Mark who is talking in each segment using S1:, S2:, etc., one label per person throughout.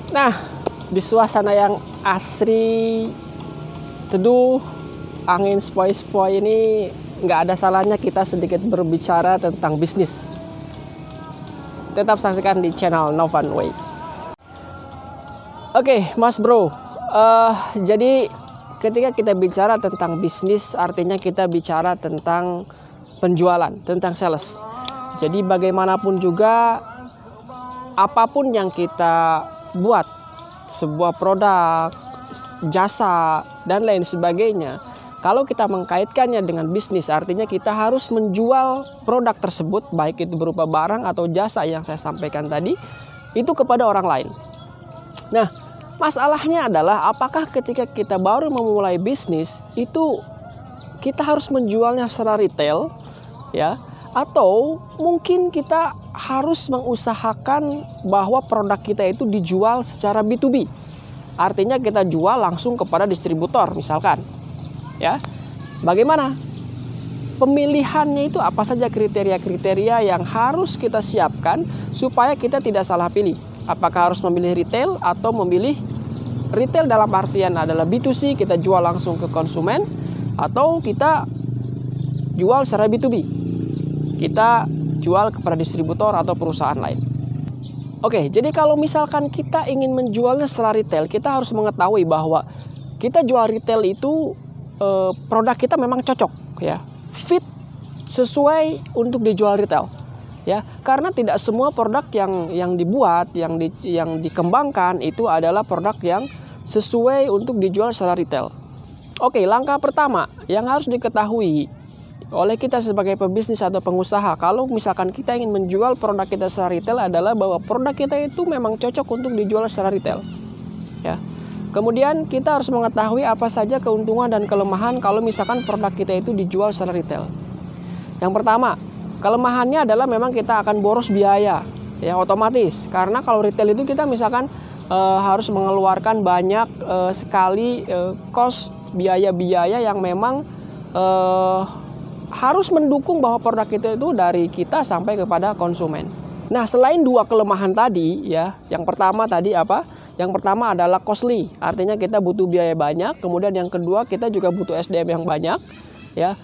S1: Nah, di suasana yang asri, teduh, angin sepoi-sepoi ini, nggak ada salahnya kita sedikit berbicara tentang bisnis. Tetap saksikan di channel Novan Way. Oke, Mas Bro. Jadi ketika kita bicara tentang bisnis, artinya kita bicara tentang penjualan, tentang sales. Jadi bagaimanapun juga, apapun yang kita buat, sebuah produk, jasa, dan lain sebagainya, kalau kita mengkaitkannya dengan bisnis, artinya kita harus menjual produk tersebut, baik itu berupa barang atau jasa yang saya sampaikan tadi, itu kepada orang lain. Nah, masalahnya adalah apakah ketika kita baru memulai bisnis, itu kita harus menjualnya secara retail, ya, atau mungkin kita harus mengusahakan bahwa produk kita itu dijual secara B2B. Artinya kita jual langsung kepada distributor misalkan. Ya. Bagaimana? Pemilihannya itu apa saja kriteria-kriteria yang harus kita siapkan supaya kita tidak salah pilih. Apakah harus memilih retail atau memilih retail dalam artian adalah B2C, kita jual langsung ke konsumen, atau kita jual secara B2B. Kita jual kepada distributor atau perusahaan lain. Oke, jadi kalau misalkan kita ingin menjualnya secara retail, kita harus mengetahui bahwa kita jual retail itu produk kita memang cocok, ya, fit sesuai untuk dijual retail, ya, karena tidak semua produk yang dibuat, yang dikembangkan itu adalah produk yang sesuai untuk dijual secara retail. Oke, langkah pertama yang harus diketahui oleh kita sebagai pebisnis atau pengusaha, kalau misalkan kita ingin menjual produk kita secara retail, adalah bahwa produk kita itu memang cocok untuk dijual secara retail, ya. Kemudian kita harus mengetahui apa saja keuntungan dan kelemahan kalau misalkan produk kita itu dijual secara retail. Yang pertama, kelemahannya adalah memang kita akan boros biaya, ya, otomatis, karena kalau retail itu kita misalkan harus mengeluarkan banyak sekali cost, biaya-biaya yang memang harus mendukung bahwa produk kita itu dari kita sampai kepada konsumen. Nah, selain dua kelemahan tadi, ya, yang pertama tadi apa? Yang pertama adalah costly, artinya kita butuh biaya banyak. Kemudian yang kedua, kita juga butuh SDM yang banyak, ya.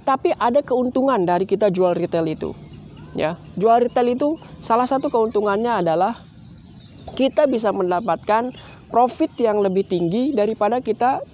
S1: Tapi ada keuntungan dari kita jual retail itu, ya. Jual retail itu salah satu keuntungannya adalah kita bisa mendapatkan profit yang lebih tinggi daripada kita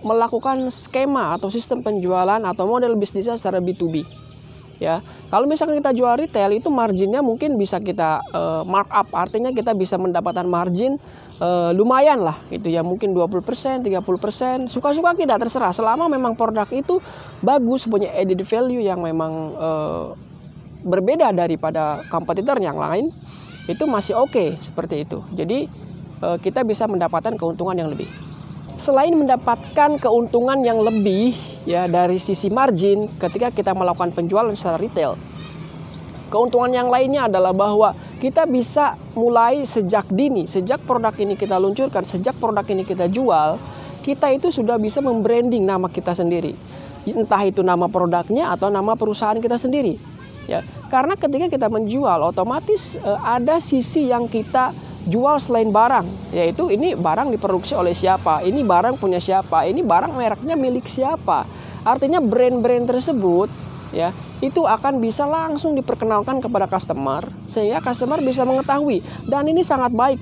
S1: melakukan skema atau sistem penjualan atau model bisnisnya secara B2B, ya. Kalau misalkan kita jual retail, itu marginnya mungkin bisa kita markup, artinya kita bisa mendapatkan margin lumayan lah gitu ya, mungkin 20%, 30%, suka-suka kita, terserah, selama memang produk itu bagus, punya added value yang memang berbeda daripada kompetitor yang lain, itu masih oke seperti itu. Jadi kita bisa mendapatkan keuntungan yang lebih. Selain mendapatkan keuntungan yang lebih, ya, dari sisi margin ketika kita melakukan penjualan secara retail, keuntungan yang lainnya adalah bahwa kita bisa mulai sejak dini, sejak produk ini kita luncurkan, sejak produk ini kita jual, kita itu sudah bisa membranding nama kita sendiri, entah itu nama produknya atau nama perusahaan kita sendiri, ya. Karena ketika kita menjual, otomatis ada sisi yang kita jual selain barang, yaitu ini barang diproduksi oleh siapa, ini barang punya siapa, ini barang mereknya milik siapa. Artinya brand-brand tersebut, ya, itu akan bisa langsung diperkenalkan kepada customer, sehingga customer bisa mengetahui, dan ini sangat baik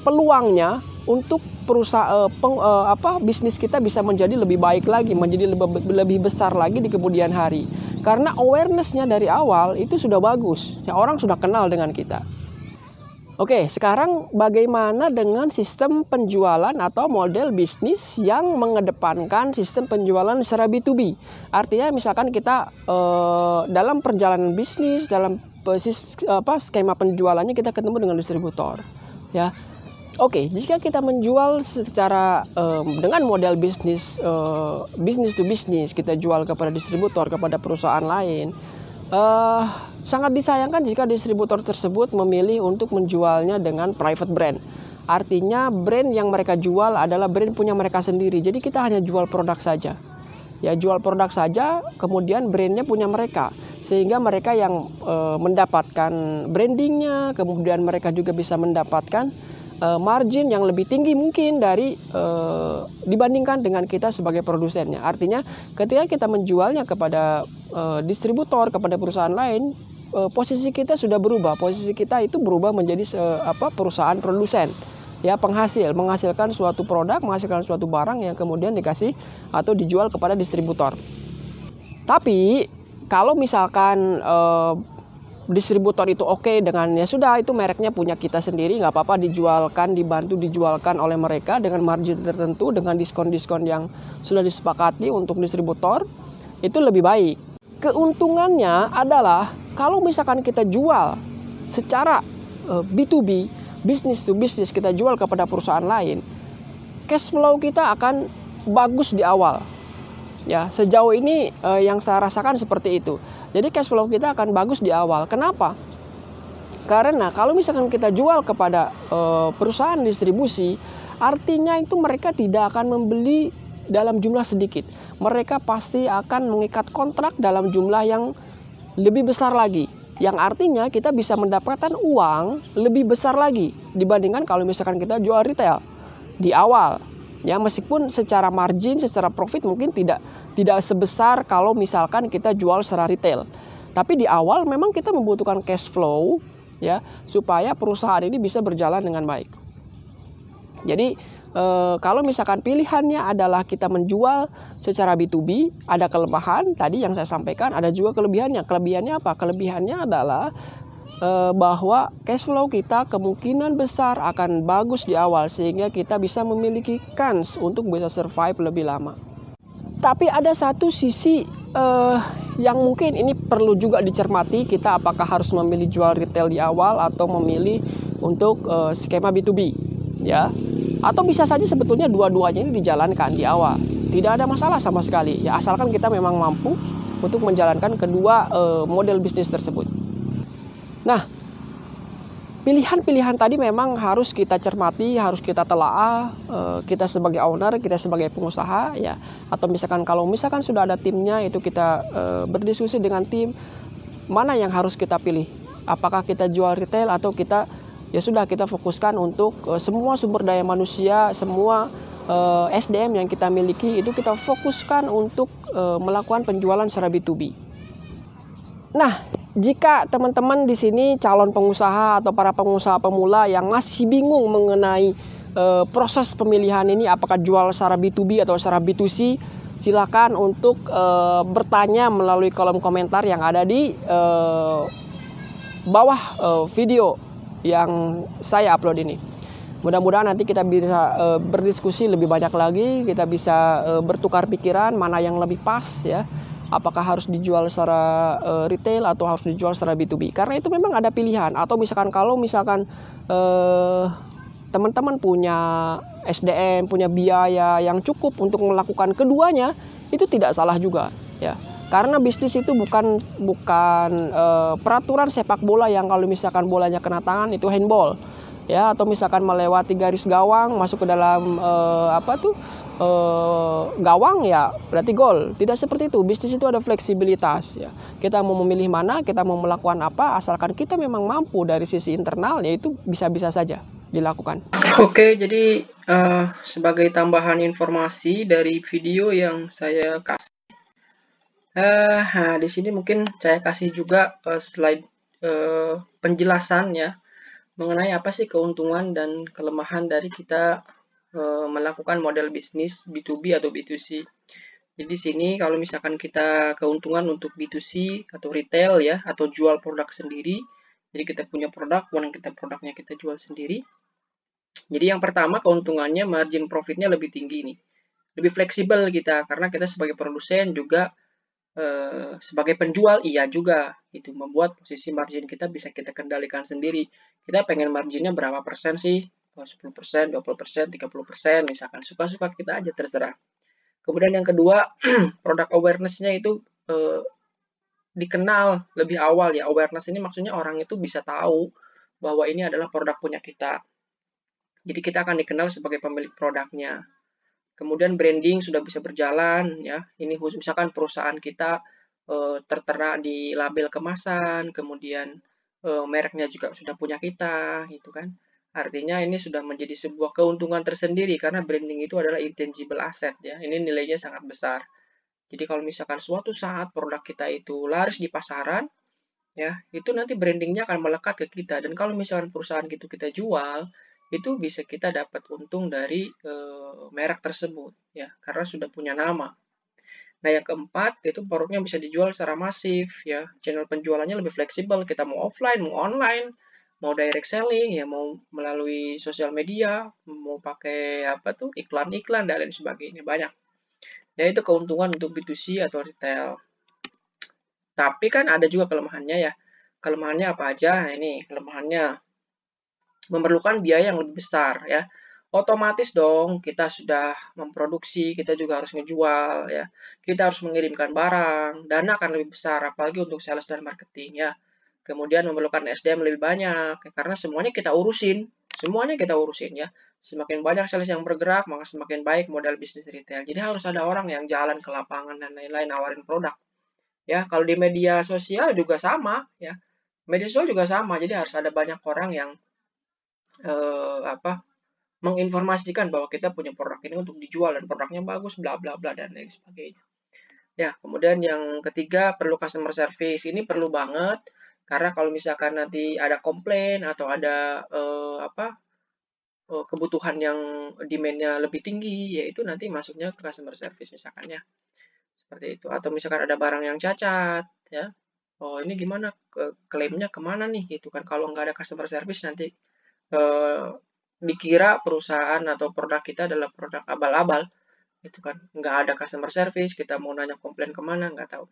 S1: peluangnya untuk perusahaan bisnis kita bisa menjadi lebih baik lagi, menjadi lebih besar lagi di kemudian hari, karena awarenessnya dari awal itu sudah bagus, ya, orang sudah kenal dengan kita. Oke, sekarang bagaimana dengan sistem penjualan atau model bisnis yang mengedepankan sistem penjualan secara B2B? Artinya misalkan kita dalam perjalanan bisnis, dalam skema penjualannya kita ketemu dengan distributor, ya. Oke, jika kita menjual secara dengan model bisnis to bisnis, kita jual kepada distributor, kepada perusahaan lain, sangat disayangkan jika distributor tersebut memilih untuk menjualnya dengan private brand. Artinya brand yang mereka jual adalah brand punya mereka sendiri. Jadi kita hanya jual produk saja. Ya, jual produk saja, kemudian brandnya punya mereka. Sehingga mereka yang mendapatkan brandingnya, kemudian mereka juga bisa mendapatkan margin yang lebih tinggi mungkin dari dibandingkan dengan kita sebagai produsennya. Artinya ketika kita menjualnya kepada distributor, kepada perusahaan lain, posisi kita sudah berubah. Posisi kita itu berubah menjadi perusahaan produsen, ya, menghasilkan suatu produk, menghasilkan suatu barang yang kemudian dikasih atau dijual kepada distributor. Tapi kalau misalkan distributor itu oke dengan ya sudah itu mereknya punya kita sendiri, nggak apa-apa dibantu dijualkan oleh mereka dengan margin tertentu, dengan diskon-diskon yang sudah disepakati untuk distributor, itu lebih baik. Keuntungannya adalah kalau misalkan kita jual secara B2B, business to business, kita jual kepada perusahaan lain, cash flow kita akan bagus di awal. Ya, sejauh ini yang saya rasakan seperti itu. Jadi cash flow kita akan bagus di awal. Kenapa? Karena kalau misalkan kita jual kepada perusahaan distribusi, artinya itu mereka tidak akan membeli dalam jumlah sedikit. Mereka pasti akan mengikat kontrak dalam jumlah yang lebih besar lagi. Yang artinya kita bisa mendapatkan uang lebih besar lagi dibandingkan kalau misalkan kita jual retail di awal. Ya, meskipun secara margin, secara profit mungkin tidak sebesar kalau misalkan kita jual secara retail. Tapi di awal memang kita membutuhkan cash flow, ya, supaya perusahaan ini bisa berjalan dengan baik. Jadi kalau misalkan pilihannya adalah kita menjual secara B2B, ada kelemahan tadi yang saya sampaikan, ada juga kelebihannya. Kelebihannya apa? Kelebihannya adalah bahwa cash flow kita kemungkinan besar akan bagus di awal sehingga kita bisa memiliki kans untuk bisa survive lebih lama. Tapi ada satu sisi yang mungkin ini perlu juga dicermati, kita apakah harus memilih jual retail di awal atau memilih untuk skema B2B, ya. Atau bisa saja sebetulnya dua-duanya ini dijalankan di awal. Tidak ada masalah sama sekali, ya, asalkan kita memang mampu untuk menjalankan kedua model bisnis tersebut. Nah, pilihan-pilihan tadi memang harus kita cermati, harus kita telaah, kita sebagai owner, kita sebagai pengusaha, ya, atau misalkan kalau misalkan sudah ada timnya, itu kita berdiskusi dengan tim mana yang harus kita pilih. Apakah kita jual retail atau kita ya sudah kita fokuskan untuk semua sumber daya manusia, semua SDM yang kita miliki itu kita fokuskan untuk melakukan penjualan secara B2B. Nah, jika teman-teman di sini calon pengusaha atau para pengusaha pemula yang masih bingung mengenai proses pemilihan ini, apakah jual secara B2B atau secara B2C, silakan untuk bertanya melalui kolom komentar yang ada di bawah video yang saya upload ini. Mudah-mudahan nanti kita bisa berdiskusi lebih banyak lagi, kita bisa bertukar pikiran mana yang lebih pas, ya. Apakah harus dijual secara retail atau harus dijual secara B2B. Karena itu memang ada pilihan. Atau misalkan kalau misalkan teman-teman punya SDM, punya biaya yang cukup untuk melakukan keduanya, itu tidak salah juga, ya. Karena bisnis itu bukan peraturan sepak bola yang kalau misalkan bolanya kena tangan itu handball, ya, atau misalkan melewati garis gawang masuk ke dalam gawang, ya berarti gol. Tidak seperti itu. Bisnis itu ada fleksibilitas, ya. Kita mau memilih mana, kita mau melakukan apa, asalkan kita memang mampu dari sisi internal, ya itu bisa-bisa saja dilakukan. Oke, jadi sebagai tambahan informasi dari video yang saya kasih, nah di sini mungkin saya kasih juga slide penjelasan, ya, mengenai apa sih keuntungan dan kelemahan dari kita melakukan model bisnis B2B atau B2C. Jadi di sini kalau misalkan kita keuntungan untuk B2C atau retail, ya, atau jual produk sendiri. Jadi kita punya produk, produknya kita jual sendiri. Jadi yang pertama keuntungannya margin profitnya lebih tinggi nih. Lebih fleksibel kita karena kita sebagai produsen juga sebagai penjual iya juga, itu membuat posisi margin kita bisa kita kendalikan sendiri. Kita pengen marginnya berapa persen sih? 10%, 20%, 30%, misalkan suka-suka kita aja, terserah. Kemudian yang kedua, produk awareness-nya itu dikenal lebih awal, ya. Awareness ini maksudnya orang itu bisa tahu bahwa ini adalah produk punya kita. Jadi kita akan dikenal sebagai pemilik produknya. Kemudian branding sudah bisa berjalan, ya. Ini misalkan perusahaan kita tertera di label kemasan, kemudian mereknya juga sudah punya kita, gitu kan. Artinya ini sudah menjadi sebuah keuntungan tersendiri karena branding itu adalah intangible asset ya. Ini nilainya sangat besar. Jadi kalau misalkan suatu saat produk kita itu laris di pasaran, ya itu nanti brandingnya akan melekat ke kita. Dan kalau misalkan perusahaan gitu kita jual, itu bisa kita dapat untung dari merek tersebut ya, karena sudah punya nama. Nah, yang keempat itu produknya bisa dijual secara masif ya. Channel penjualannya lebih fleksibel. Kita mau offline, mau online, mau direct selling ya, mau melalui sosial media, mau pakai apa tuh iklan-iklan dan lain sebagainya banyak. Ya itu keuntungan untuk B2C atau retail. Tapi kan ada juga kelemahannya ya. Kelemahannya apa aja? Nah, ini kelemahannya memerlukan biaya yang lebih besar ya. Otomatis dong kita sudah memproduksi, kita juga harus ngejual ya. Kita harus mengirimkan barang, dana akan lebih besar apalagi untuk sales dan marketing ya. Kemudian memerlukan SDM lebih banyak ya, karena semuanya kita urusin. Semuanya kita urusin ya. Semakin banyak sales yang bergerak, maka semakin baik modal bisnis retail. Jadi harus ada orang yang jalan ke lapangan dan lain-lain nawarin produk. Ya, kalau di media sosial juga sama ya. Media sosial juga sama. Jadi harus ada banyak orang yang apa menginformasikan bahwa kita punya produk ini untuk dijual dan produknya bagus, bla bla bla dan lain sebagainya. Ya, kemudian yang ketiga perlu customer service. Ini perlu banget karena kalau misalkan nanti ada komplain atau ada kebutuhan yang demand-nya lebih tinggi, yaitu nanti masuknya ke customer service misalkan ya. Seperti itu. Atau misalkan ada barang yang cacat, ya. Oh, ini gimana klaimnya kemana nih gitu kan. Kalau nggak ada customer service nanti eh, dikira perusahaan atau produk kita adalah produk abal-abal gitu kan, nggak ada customer service, kita mau nanya komplain kemana nggak tahu.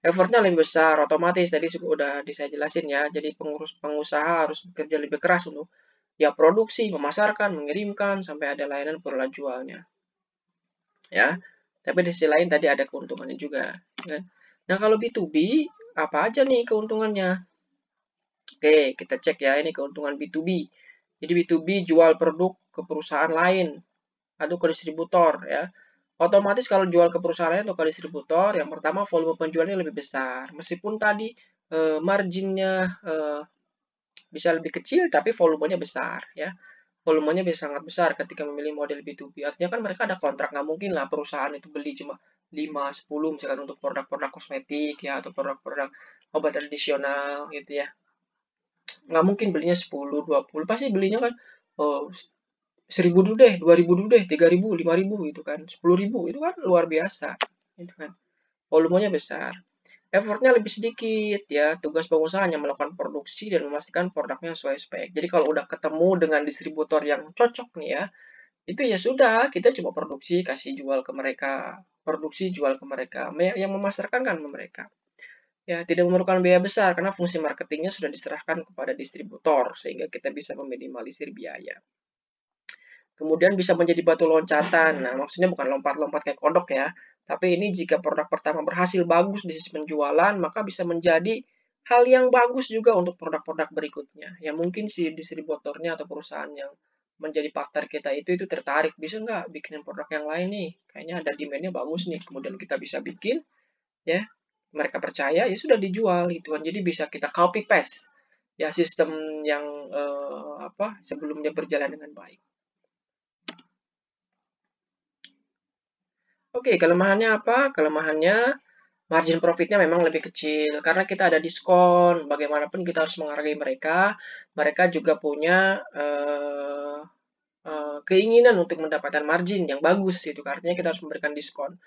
S1: Effortnya lebih besar, otomatis tadi udah saya jelasin ya, jadi pengusaha harus bekerja lebih keras untuk ya produksi, memasarkan, mengirimkan sampai ada layanan pola jualnya ya. Tapi di sisi lain tadi ada keuntungannya juga ya. Nah kalau B2B apa aja nih keuntungannya? Oke, kita cek ya, ini keuntungan B2B. Jadi B2B jual produk ke perusahaan lain atau ke distributor ya. Otomatis kalau jual ke perusahaan lain atau ke distributor, yang pertama volume penjualnya lebih besar. Meskipun tadi marginnya bisa lebih kecil, tapi volumenya besar ya. Volumenya bisa sangat besar ketika memilih model B2B. Artinya kan mereka ada kontrak, nggak mungkin lah perusahaan itu beli cuma 5, 10 misalkan untuk produk-produk kosmetik ya atau produk-produk obat tradisional gitu ya. Nggak mungkin belinya 10, 20, pasti belinya kan oh, 1.000 dulu deh, 2.000 dulu deh, 3.000, 5.000 gitu kan, 10.000 itu kan luar biasa, gitu kan. Volumenya besar, effortnya lebih sedikit ya. Tugas pengusaha hanya melakukan produksi dan memastikan produknya sesuai spek. Jadi kalau udah ketemu dengan distributor yang cocok nih ya, itu ya sudah, kita cuma produksi, kasih jual ke mereka, produksi jual ke mereka. Yang memasarkan kan mereka. Ya, tidak memerlukan biaya besar karena fungsi marketingnya sudah diserahkan kepada distributor sehingga kita bisa meminimalisir biaya. Kemudian bisa menjadi batu loncatan. Nah, maksudnya bukan lompat-lompat kayak kodok ya. Tapi ini jika produk pertama berhasil bagus di sisi penjualan, maka bisa menjadi hal yang bagus juga untuk produk-produk berikutnya. Ya mungkin si distributornya atau perusahaan yang menjadi partner kita itu tertarik. Bisa nggak bikin produk yang lain nih? Kayaknya ada demand-nya bagus nih. Kemudian kita bisa bikin, ya mereka percaya, ya sudah dijual gitu kan. Jadi bisa kita copy paste ya sistem yang sebelumnya berjalan dengan baik. Oke, kelemahannya apa? Kelemahannya margin profitnya memang lebih kecil karena kita ada diskon. Bagaimanapun kita harus menghargai mereka. Mereka juga punya keinginan untuk mendapatkan margin yang bagus gitu. Artinya kita harus memberikan diskon.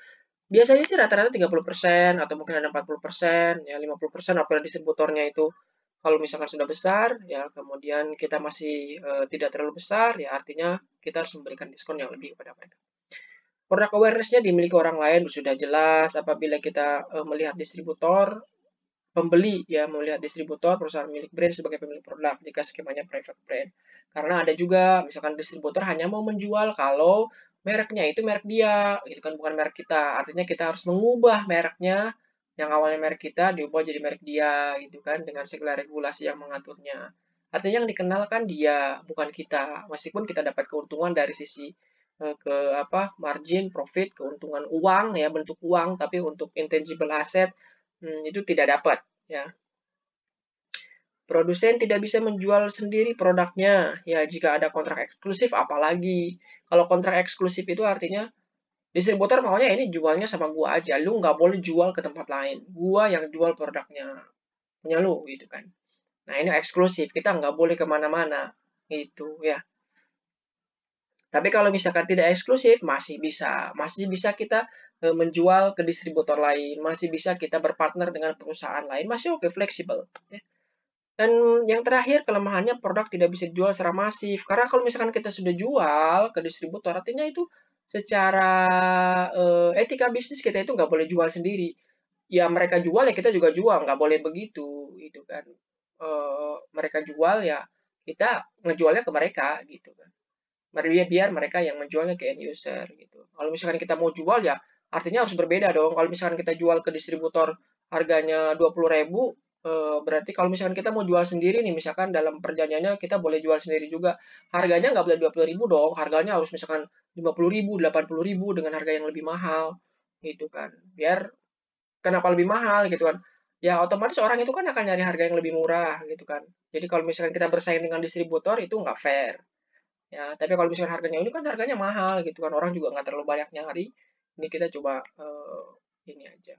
S1: Biasanya sih rata-rata 30% atau mungkin ada 40%, ya 50% apabila distributornya itu kalau misalkan sudah besar, ya kemudian kita masih tidak terlalu besar, ya artinya kita harus memberikan diskon yang lebih kepada mereka. Produk awareness-nya dimiliki orang lain sudah jelas apabila kita melihat distributor, pembeli ya melihat distributor perusahaan milik brand sebagai pemilik produk jika skemanya private brand. Karena ada juga misalkan distributor hanya mau menjual kalau mereknya itu merek dia, gitu kan bukan merek kita. Artinya kita harus mengubah mereknya yang awalnya merek kita diubah jadi merek dia gitu kan dengan segala regulasi yang mengaturnya. Artinya yang dikenal kan dia, bukan kita. Meskipun kita dapat keuntungan dari sisi ke margin, profit, keuntungan uang ya bentuk uang, tapi untuk intangible asset itu tidak dapat ya. Produsen tidak bisa menjual sendiri produknya. Ya, jika ada kontrak eksklusif apalagi. Kalau kontrak eksklusif itu artinya distributor maunya ini jualnya sama gua aja. Lu nggak boleh jual ke tempat lain. Gua yang jual produknya. Punya lu, gitu kan. Nah, ini eksklusif. Kita nggak boleh kemana-mana. Gitu, ya. Tapi kalau misalkan tidak eksklusif, masih bisa. Masih bisa kita menjual ke distributor lain. Masih bisa kita berpartner dengan perusahaan lain. Masih oke, fleksibel. Ya. Dan yang terakhir, kelemahannya produk tidak bisa dijual secara masif. Karena kalau misalkan kita sudah jual ke distributor, artinya itu secara etika bisnis kita itu nggak boleh jual sendiri. Ya mereka jual ya kita juga jual, nggak boleh begitu, gitu kan. Mereka jual ya kita ngejualnya ke mereka, gitu kan. Biar mereka yang menjualnya ke end user, gitu. Kalau misalkan kita mau jual ya artinya harus berbeda dong. Kalau misalkan kita jual ke distributor harganya 20.000, berarti kalau misalkan kita mau jual sendiri nih, misalkan dalam perjanjiannya kita boleh jual sendiri juga, harganya nggak boleh 20.000 dong, harganya harus misalkan 50.000, 80.000 dengan harga yang lebih mahal, gitu kan. Biar kenapa lebih mahal gitu kan? Ya otomatis orang itu kan akan nyari harga yang lebih murah gitu kan. Jadi kalau misalkan kita bersaing dengan distributor itu nggak fair. Ya, tapi kalau misalkan harganya ini kan harganya mahal gitu kan, orang juga nggak terlalu banyak nyari. Ini kita coba ini aja.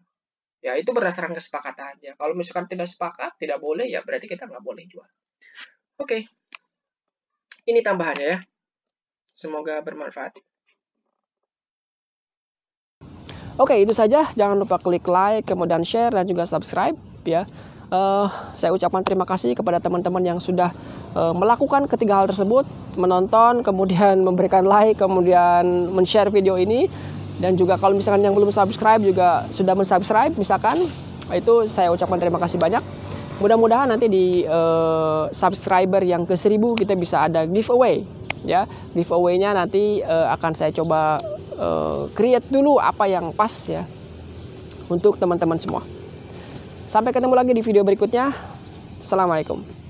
S1: Ya itu berdasarkan kesepakatan aja. Kalau misalkan tidak sepakat, tidak boleh, ya berarti kita nggak boleh jual. Oke, ini tambahannya ya. Semoga bermanfaat. Oke, itu saja. Jangan lupa klik like, kemudian share, dan juga subscribe ya. Saya ucapkan terima kasih kepada teman-teman yang sudah melakukan ketiga hal tersebut, menonton, kemudian memberikan like, kemudian men-share video ini, dan juga kalau misalkan yang belum subscribe juga sudah men-subscribe misalkan, itu saya ucapkan terima kasih banyak. Mudah-mudahan nanti di subscriber yang ke 1000 kita bisa ada giveaway ya. Giveaway-nya nanti akan saya coba create dulu apa yang pas ya untuk teman-teman semua. Sampai ketemu lagi di video berikutnya. Assalamualaikum.